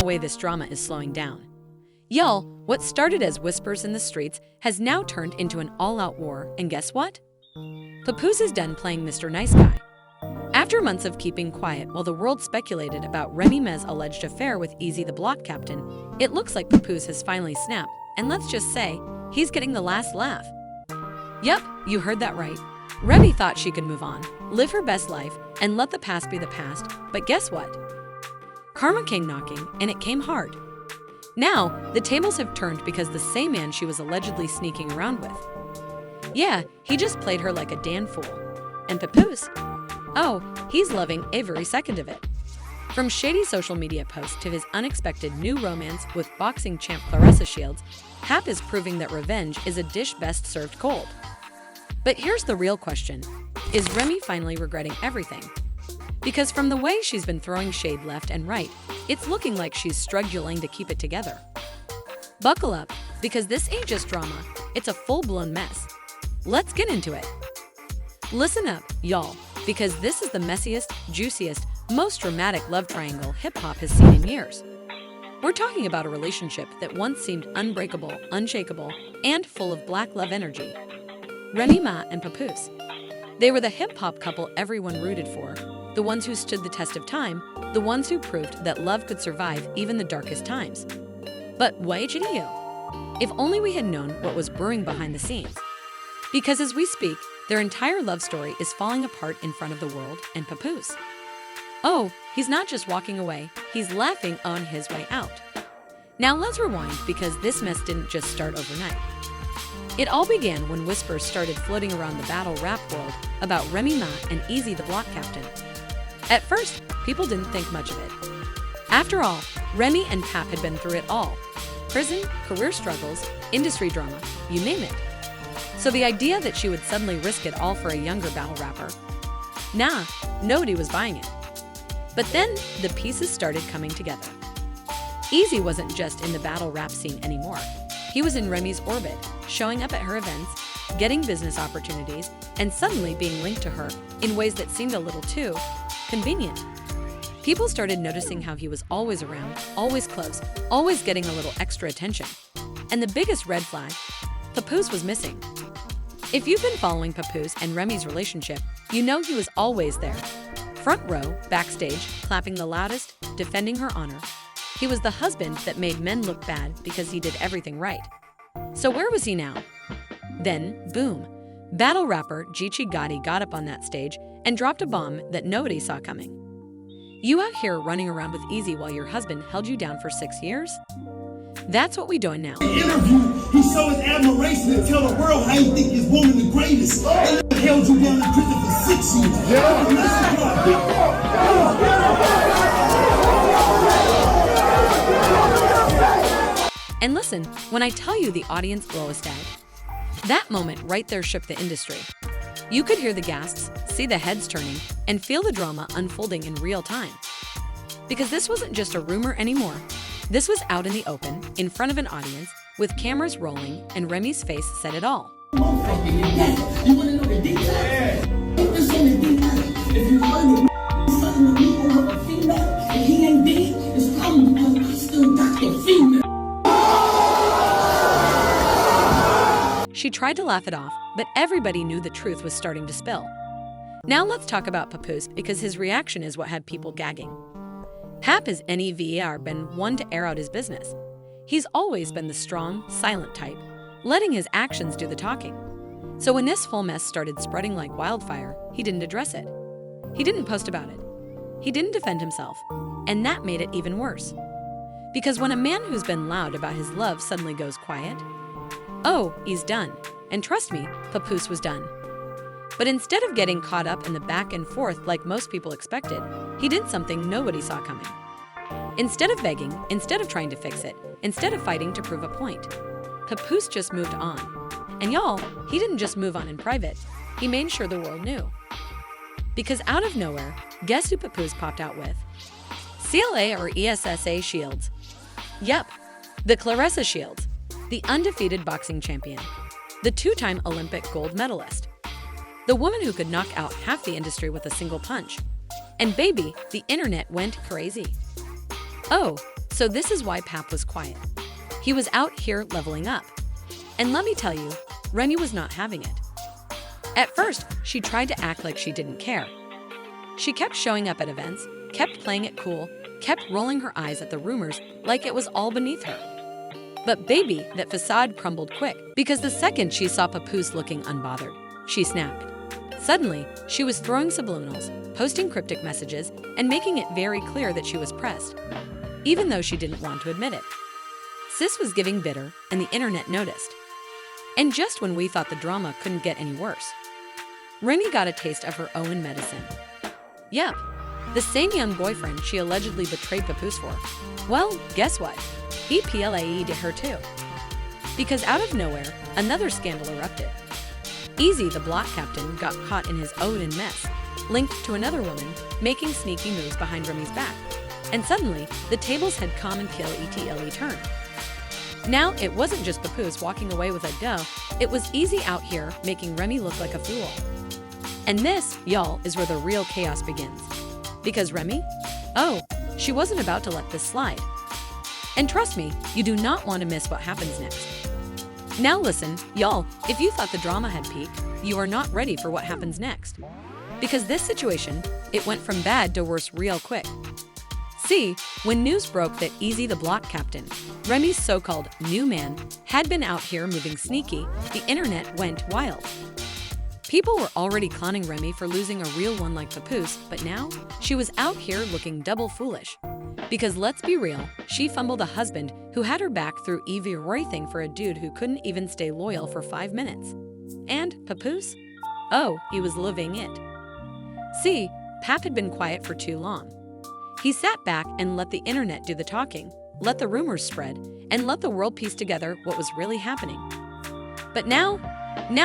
way this drama is slowing down. Y'all, what started as whispers in the streets has now turned into an all-out war, and guess what? Papoose is done playing Mr. Nice Guy. After months of keeping quiet while the world speculated about Remy's alleged affair with Easy the block captain, it looks like Papoose has finally snapped, and let's just say, he's getting the last laugh. Yup, you heard that right. Remy thought she could move on, live her best life, and let the past be the past, but guess what? Karma came knocking, and it came hard. Now, the tables have turned because the same man she was allegedly sneaking around with. Yeah, he just played her like a damn fool. And Papoose? Oh, he's loving every second of it. From shady social media posts to his unexpected new romance with boxing champ Claressa Shields, Pap is proving that revenge is a dish best served cold. But here's the real question. Is Remy finally regretting everything? Because from the way she's been throwing shade left and right, it's looking like she's struggling to keep it together. Buckle up, because this ain't just drama, it's a full-blown mess. Let's get into it. Listen up, y'all, because this is the messiest, juiciest, most dramatic love triangle hip-hop has seen in years. We're talking about a relationship that once seemed unbreakable, unshakable, and full of black love energy. Remy Ma and Papoose. They were the hip-hop couple everyone rooted for, the ones who stood the test of time, the ones who proved that love could survive even the darkest times. But why did you? If only we had known what was brewing behind the scenes. Because as we speak, their entire love story is falling apart in front of the world and Papoose. Oh, he's not just walking away, he's laughing on his way out. Now let's rewind, because this mess didn't just start overnight. It all began when whispers started floating around the battle rap world about Remy Ma and Easy the block captain. At first, people didn't think much of it. After all, Remy and Pap had been through it all. Prison, career struggles, industry drama, you name it. So the idea that she would suddenly risk it all for a younger battle rapper? Nah, nobody was buying it. But then, the pieces started coming together. Easy wasn't just in the battle rap scene anymore. He was in Remy's orbit, showing up at her events, getting business opportunities, and suddenly being linked to her in ways that seemed a little too convenient. People started noticing how he was always around, always close, always getting a little extra attention. And the biggest red flag, Papoose was missing. If you've been following Papoose and Remy's relationship, you know he was always there. Front row, backstage, clapping the loudest, defending her honor. He was the husband that made men look bad because he did everything right. So where was he now? Then, boom, battle rapper Geechee Gotti got up on that stage and dropped a bomb that nobody saw coming. You out here running around with Easy while your husband held you down for 6 years? That's what we doing now. In the interview, he showed his admiration and tell the world how he think his woman the greatest. And held you down in prison for 6 years. And listen, when I tell you the audience glow a stag, that moment right there shook the industry. You could hear the gasps, see the heads turning, and feel the drama unfolding in real time. Because this wasn't just a rumor anymore. This was out in the open, in front of an audience, with cameras rolling, and Remy's face said it all. You want to know the details? It's on the details. If you find something with me over a female, and he ain't dead, it's probably because I still got the female. She tried to laugh it off, but everybody knew the truth was starting to spill. Now let's talk about Papoose, because his reaction is what had people gagging. Pap has never been one to air out his business. He's always been the strong, silent type, letting his actions do the talking. So when this full mess started spreading like wildfire, he didn't address it. He didn't post about it. He didn't defend himself. And that made it even worse. Because when a man who's been loud about his love suddenly goes quiet, oh, he's done. And trust me, Papoose was done. But instead of getting caught up in the back and forth like most people expected, he did something nobody saw coming. Instead of begging, instead of trying to fix it, instead of fighting to prove a point, Papoose just moved on. And y'all, he didn't just move on in private, he made sure the world knew. Because out of nowhere, guess who Papoose popped out with? CLA or ESSA Shields. Yep, the Claressa Shields, the undefeated boxing champion, the 2-time Olympic gold medalist, the woman who could knock out half the industry with a single punch. And baby, the internet went crazy. Oh, So this is why Pap was quiet. He was out here leveling up. And let me tell you, Remy was not having it. At first, she tried to act like she didn't care. She kept showing up at events, kept playing it cool, kept rolling her eyes at the rumors like it was all beneath her. But baby, that facade crumbled quick, because the second she saw Papoose looking unbothered, she snapped. Suddenly, she was throwing subliminals, posting cryptic messages, and making it very clear that she was pressed, even though she didn't want to admit it. Sis was getting bitter, and the internet noticed. And just when we thought the drama couldn't get any worse, Remy got a taste of her own medicine. Yep, the same young boyfriend she allegedly betrayed Papoose for. Well, guess what? He PLAE'd her too. Because out of nowhere, another scandal erupted. Easy, the block captain, got caught in his Odin mess, linked to another woman, making sneaky moves behind Remy's back. And suddenly, the tables had come and PLETLE turned. Now, it wasn't just Papoose walking away with a dough, it was Easy out here making Remy look like a fool. And this, y'all, is where the real chaos begins. Because Remy? Oh, she wasn't about to let this slide. And trust me, you do not want to miss what happens next. Now listen, y'all, if you thought the drama had peaked, you are not ready for what happens next. Because this situation, it went from bad to worse real quick. See, when news broke that Easy the block captain, Remy's so-called new man, had been out here moving sneaky, the internet went wild. People were already clowning Remy for losing a real one like Papoose, but now she was out here looking double foolish. Because let's be real, she fumbled a husband who had her back through Evie Roy thing for a dude who couldn't even stay loyal for 5 minutes. And Papoose? Oh, he was living it. See, Pap had been quiet for too long. He sat back and let the internet do the talking, let the rumors spread, and let the world piece together what was really happening. But now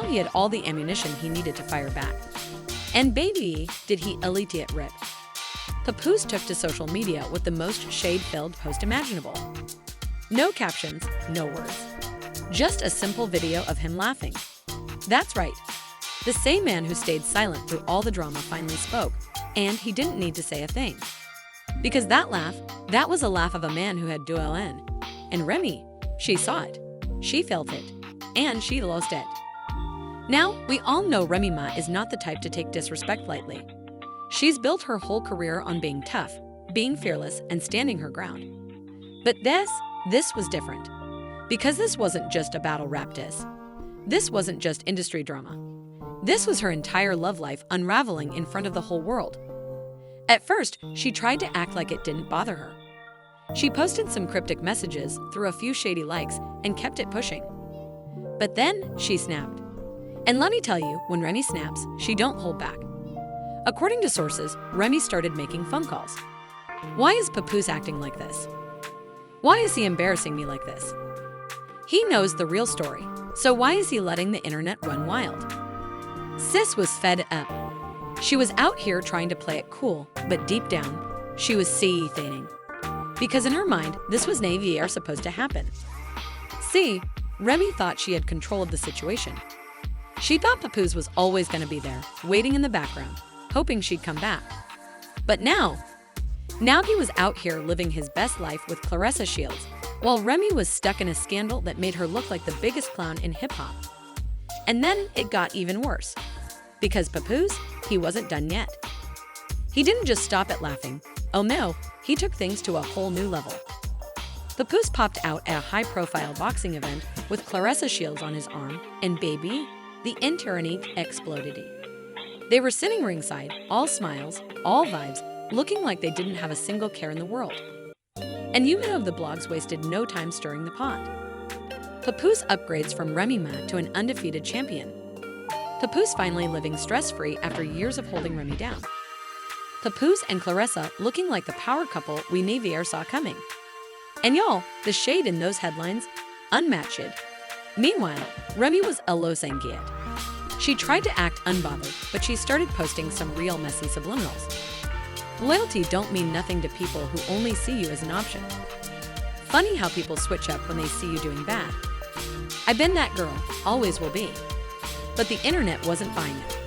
he had all the ammunition he needed to fire back. And baby, did he elite it rip. Papoose took to social media with the most shade-filled post imaginable. No captions, no words. Just a simple video of him laughing. That's right. The same man who stayed silent through all the drama finally spoke, and he didn't need to say a thing. Because that laugh, that was a laugh of a man who had dual N. And Remy, she saw it, she felt it, and she lost it. Now, we all know Remy Ma is not the type to take disrespect lightly. She's built her whole career on being tough, being fearless, and standing her ground. But this was different. Because this wasn't just a battle rap diss. This wasn't just industry drama. This was her entire love life unraveling in front of the whole world. At first, she tried to act like it didn't bother her. She posted some cryptic messages, threw a few shady likes, and kept it pushing. But then, she snapped. And let me tell you, when Remy snaps, she don't hold back. According to sources, Remy started making phone calls. Why is Papoose acting like this? Why is he embarrassing me like this? He knows the real story, so why is he letting the internet run wild? Sis was fed up. She was out here trying to play it cool, but deep down, she was seething. Because in her mind, this was Navier supposed to happen. See, Remy thought she had control of the situation. She thought Papoose was always going to be there, waiting in the background, hoping she'd come back. But now he was out here living his best life with Clarissa Shields, while Remy was stuck in a scandal that made her look like the biggest clown in hip-hop. And then it got even worse. Because Papoose, he wasn't done yet. He didn't just stop at laughing. Oh no, he took things to a whole new level. Papoose popped out at a high-profile boxing event with Clarissa Shields on his arm, and baby, the internet exploded. They were sitting ringside, all smiles, all vibes, looking like they didn't have a single care in the world. And you know the blogs wasted no time stirring the pot. Papoose upgrades from Remy Ma to an undefeated champion. Papoose finally living stress-free after years of holding Remy down. Papoose and Clarissa looking like the power couple we Navier saw coming. And y'all, the shade in those headlines, unmatched. Meanwhile, Remy was a Los Angeles. She tried to act unbothered, but she started posting some real messy subliminals. Loyalty don't mean nothing to people who only see you as an option. Funny how people switch up when they see you doing bad. I've been that girl, always will be. But the internet wasn't buying it.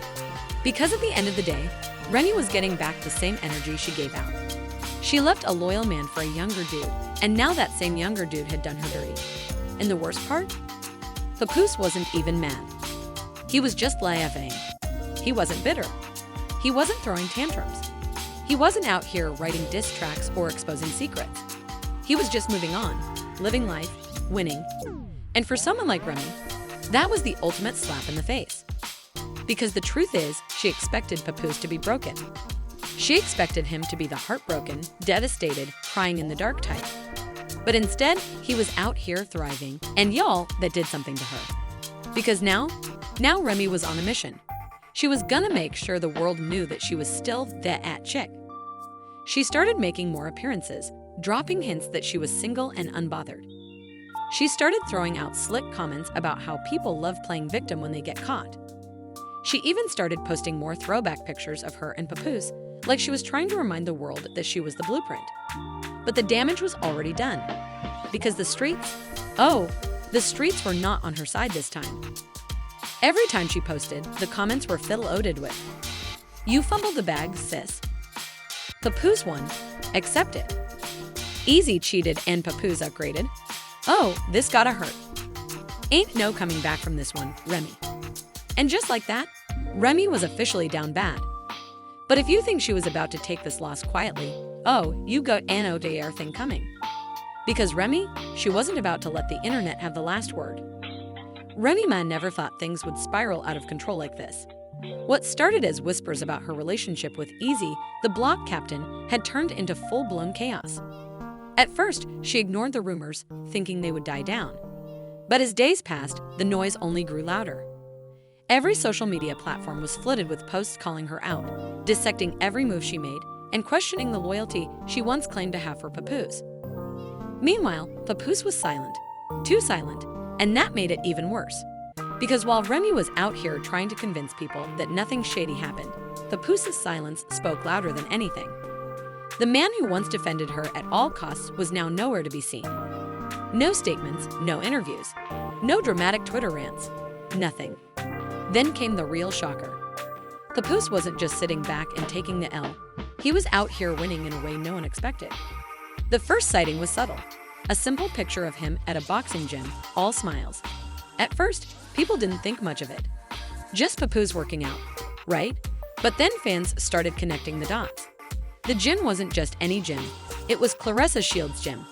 Because at the end of the day, Remy was getting back the same energy she gave out. She left a loyal man for a younger dude, And now that same younger dude had done her dirty. And the worst part? Papoose wasn't even mad. He was just laughing. He wasn't bitter. He wasn't throwing tantrums. He wasn't out here writing diss tracks or exposing secrets. He was just moving on, living life, winning. And for someone like Remy, that was the ultimate slap in the face. Because the truth is, she expected Papoose to be broken. She expected him to be the heartbroken, devastated, crying in the dark type. But instead, he was out here thriving, and y'all, that did something to her. Because now Remy was on a mission. She was gonna make sure the world knew that she was still that chick. She started making more appearances, dropping hints that she was single and unbothered. She started throwing out slick comments about how people love playing victim when they get caught. She even started posting more throwback pictures of her and Papoose, like she was trying to remind the world that she was the blueprint. But the damage was already done. Because the streets were not on her side this time. Every time she posted, the comments were fiddle-loaded with, "You fumbled the bag, sis." Papoose won. Accept it. Easy cheated and Papoose upgraded. Oh, this gotta hurt. Ain't no coming back from this one, Remy. And just like that, Remy was officially down bad. But if you think she was about to take this loss quietly, you got an ODR thing coming. Because Remy, she wasn't about to let the internet have the last word. Remy Ma never thought things would spiral out of control like this. What started as whispers about her relationship with Easy, the block captain, had turned into full-blown chaos. At first, she ignored the rumors, thinking they would die down. But as days passed, the noise only grew louder. Every social media platform was flooded with posts calling her out, dissecting every move she made, and questioning the loyalty she once claimed to have for Papoose. Meanwhile, Papoose was silent, too silent, and that made it even worse. Because while Remy was out here trying to convince people that nothing shady happened, Papoose's silence spoke louder than anything. The man who once defended her at all costs was now nowhere to be seen. No statements, no interviews, no dramatic Twitter rants, nothing. Then came the real shocker. Papoose wasn't just sitting back and taking the L. He was out here winning in a way no one expected. The first sighting was subtle. A simple picture of him at a boxing gym, all smiles. At first, people didn't think much of it. Just Papoose working out, right? But then fans started connecting the dots. The gym wasn't just any gym, it was Claressa Shields' gym.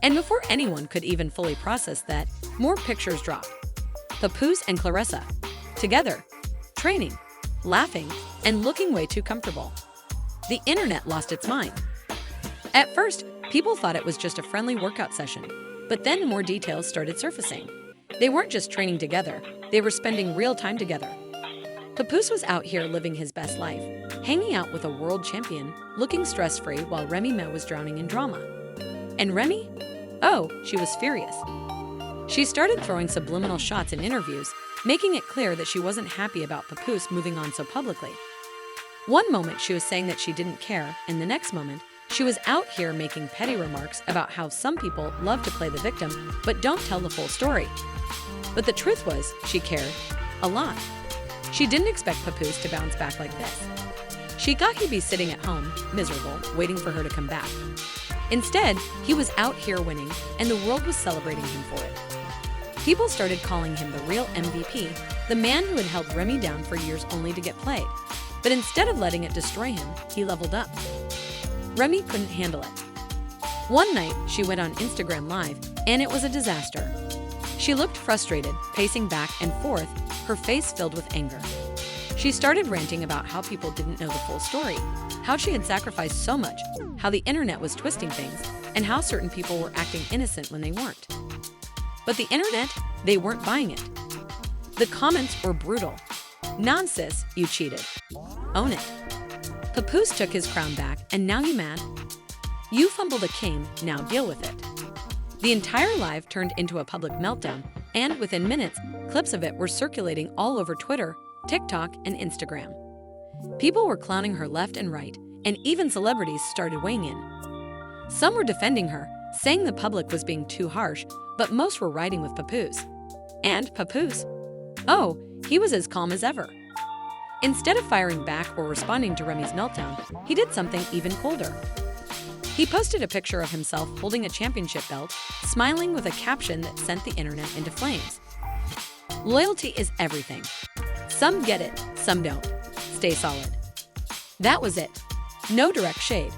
And before anyone could even fully process that, more pictures dropped. Papoose and Claressa, together, training, laughing, and looking way too comfortable. The internet lost its mind. At first, people thought it was just a friendly workout session, but then more details started surfacing. They weren't just training together, they were spending real time together. Papoose was out here living his best life, hanging out with a world champion, looking stress-free while Remy Ma was drowning in drama. And Remy? Oh, she was furious. She started throwing subliminal shots in interviews, making it clear that she wasn't happy about Papoose moving on so publicly. One moment she was saying that she didn't care, and the next moment, she was out here making petty remarks about how some people love to play the victim but don't tell the full story. But the truth was, she cared. A lot. She didn't expect Papoose to bounce back like this. She thought he'd be sitting at home, miserable, waiting for her to come back. Instead, he was out here winning, and the world was celebrating him for it. People started calling him the real MVP, the man who had held Remy down for years only to get played. But instead of letting it destroy him, he leveled up. Remy couldn't handle it. One night, she went on Instagram Live, and it was a disaster. She looked frustrated, pacing back and forth, her face filled with anger. She started ranting about how people didn't know the full story, how she had sacrificed so much, how the internet was twisting things, and how certain people were acting innocent when they weren't. But the internet, they weren't buying it. The comments were brutal. "Non-sis, you cheated. Own it." Papoose took his crown back, and now you mad? You fumbled a king, now deal with it. The entire live turned into a public meltdown, and within minutes, clips of it were circulating all over Twitter, TikTok, and Instagram. People were clowning her left and right, and even celebrities started weighing in. Some were defending her, saying the public was being too harsh, but most were riding with Papoose. And Papoose? Oh, he was as calm as ever. Instead of firing back or responding to Remy's meltdown, he did something even colder. He posted a picture of himself holding a championship belt, smiling with a caption that sent the internet into flames. Loyalty is everything. Some get it, some don't. Stay solid. That was it. No direct shade.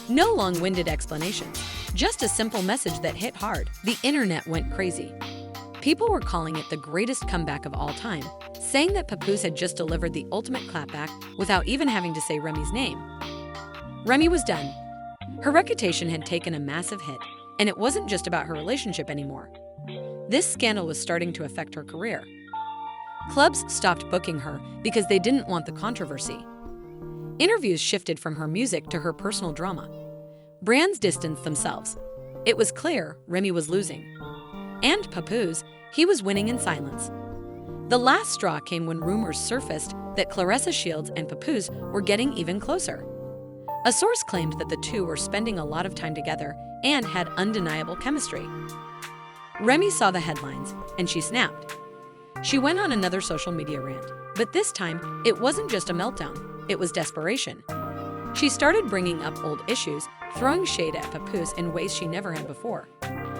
No long-winded explanations. Just a simple message that hit hard. The internet went crazy. People were calling it the greatest comeback of all time, saying that Papoose had just delivered the ultimate clapback without even having to say Remy's name. Remy was done. Her reputation had taken a massive hit, and it wasn't just about her relationship anymore. This scandal was starting to affect her career. Clubs stopped booking her because they didn't want the controversy. Interviews shifted from her music to her personal drama. Brands distanced themselves. It was clear Remy was losing. And Papoose, he was winning in silence. The last straw came when rumors surfaced that Claressa Shields and Papoose were getting even closer. A source claimed that the two were spending a lot of time together and had undeniable chemistry. Remy saw the headlines, and she snapped. She went on another social media rant, but this time, it wasn't just a meltdown, it was desperation. She started bringing up old issues, throwing shade at Papoose in ways she never had before.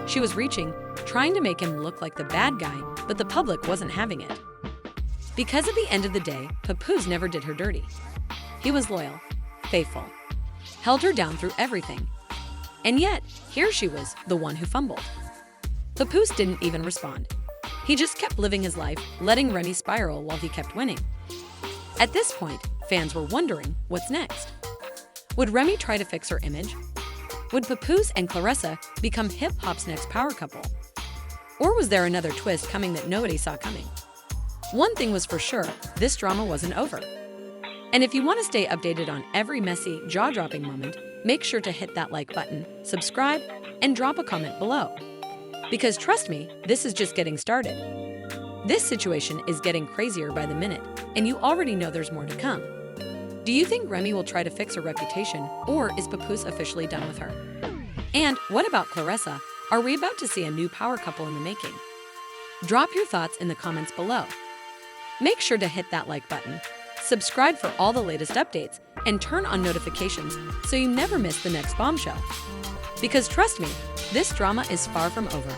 She was reaching, trying to make him look like the bad guy, but the public wasn't having it. Because at the end of the day, Papoose never did her dirty. He was loyal, faithful, held her down through everything. And yet, here she was, the one who fumbled. Papoose didn't even respond. He just kept living his life, letting Remy spiral while he kept winning. At this point, fans were wondering, what's next? Would Remy try to fix her image? Would Papoose and Claressa become hip-hop's next power couple? Or was there another twist coming that nobody saw coming? One thing was for sure, this drama wasn't over. And if you want to stay updated on every messy, jaw-dropping moment, make sure to hit that like button, subscribe, and drop a comment below. Because trust me, this is just getting started. This situation is getting crazier by the minute, and you already know there's more to come. Do you think Remy will try to fix her reputation, or is Papoose officially done with her? And what about Claressa? Are we about to see a new power couple in the making? Drop your thoughts in the comments below. Make sure to hit that like button, subscribe for all the latest updates, and turn on notifications so you never miss the next bombshell. Because trust me, this drama is far from over.